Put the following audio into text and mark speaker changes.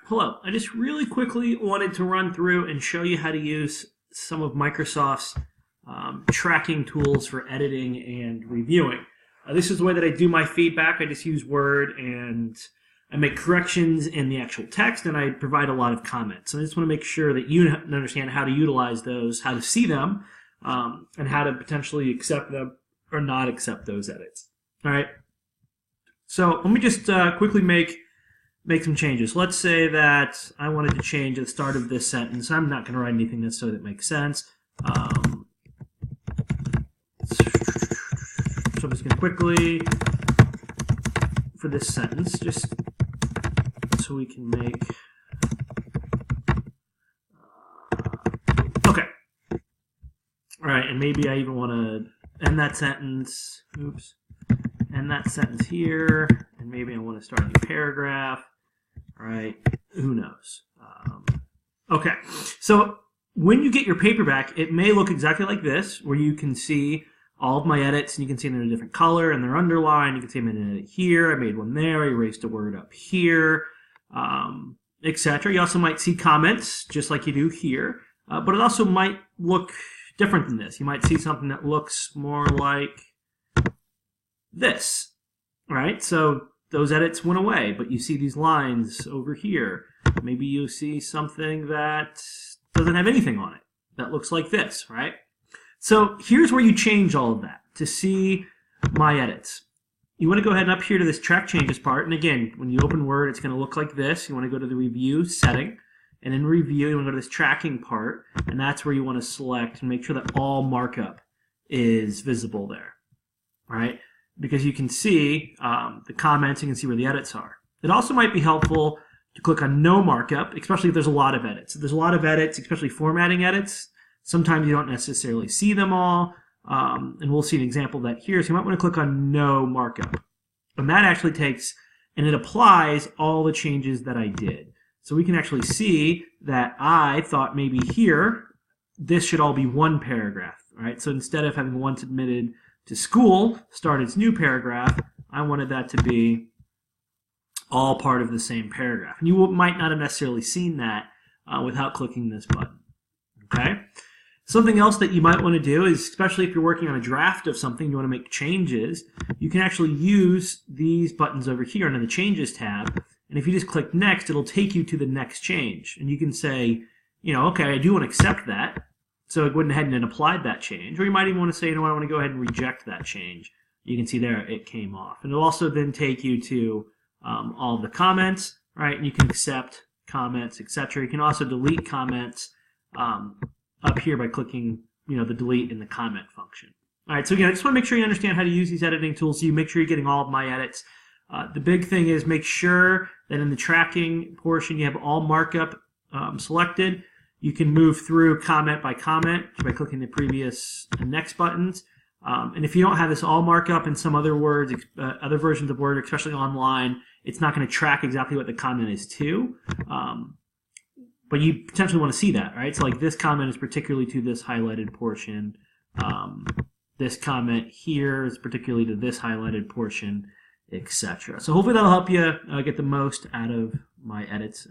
Speaker 1: Hello, I just really quickly wanted to run through and show you how to use some of Microsoft's tracking tools for editing and reviewing. This is the way that I do my feedback. I just use Word and I make corrections in the actual text and I provide a lot of comments. And I just want to make sure that you understand how to utilize those, how to see them, and how to potentially accept them or not accept those edits. All right. So let me just quickly make some changes. Let's say that I wanted to change the start of this sentence. I'm not going to write anything necessarily that makes sense. So I'm just going to quickly, for this sentence, just so we can make, okay. All right, and maybe I even want to end that sentence, oops, end that sentence here, and maybe I want to start a new paragraph. All right, who knows? Okay, so when you get your paperback, it may look exactly like this, where you can see all of my edits, and you can see them in a different color, and they're underlined. You can see them in an edit here. I made one there. I erased a word up here, etc. You also might see comments, just like you do here, but it also might look different than this. You might see something that looks more like this, right? So those edits went away, but you see these lines over here. Maybe you see something that doesn't have anything on it that looks like this, right? So here's where you change all of that to see my edits. You want to go ahead and up here to this track changes part, and again, when you open Word, it's going to look like this. You want to go to the review setting, and in review, you want to go to this tracking part, and that's where you want to select and make sure that all markup is visible there, right? Because you can see the comments, you can see where the edits are. It also might be helpful to click on no markup, especially if there's a lot of edits. If there's a lot of edits, especially formatting edits, sometimes you don't necessarily see them all, and we'll see an example of that here. So you might want to click on no markup. And that actually takes, and it applies all the changes that I did. So we can actually see that I thought maybe here, this should all be one paragraph, right? So instead of having one submitted to school, start its new paragraph, I wanted that to be all part of the same paragraph. And you might not have necessarily seen that without clicking this button, okay? Something else that you might want to do is, especially if you're working on a draft of something, you want to make changes, you can actually use these buttons over here under the Changes tab, and if you just click Next, it'll take you to the next change. And you can say, you know, okay, I do want to accept that, so I went ahead and applied that change. Or you might even want to say, you know what, I want to go ahead and reject that change. You can see there it came off. And it'll also then take you to all of the comments, right? And you can accept comments, etc. You can also delete comments up here by clicking, you know, the delete in the comment function. All right, so again, I just want to make sure you understand how to use these editing tools so you make sure you're getting all of my edits. The big thing is make sure that in the tracking portion you have all markup selected. You can move through comment by clicking the previous and next buttons. And if you don't have this all markup in some other words, other versions of Word, especially online, it's not going to track exactly what the comment is to. But you potentially want to see that, right? So like this comment is particularly to this highlighted portion. This comment here is particularly to this highlighted portion, etc. So hopefully that'll help you get the most out of my edits.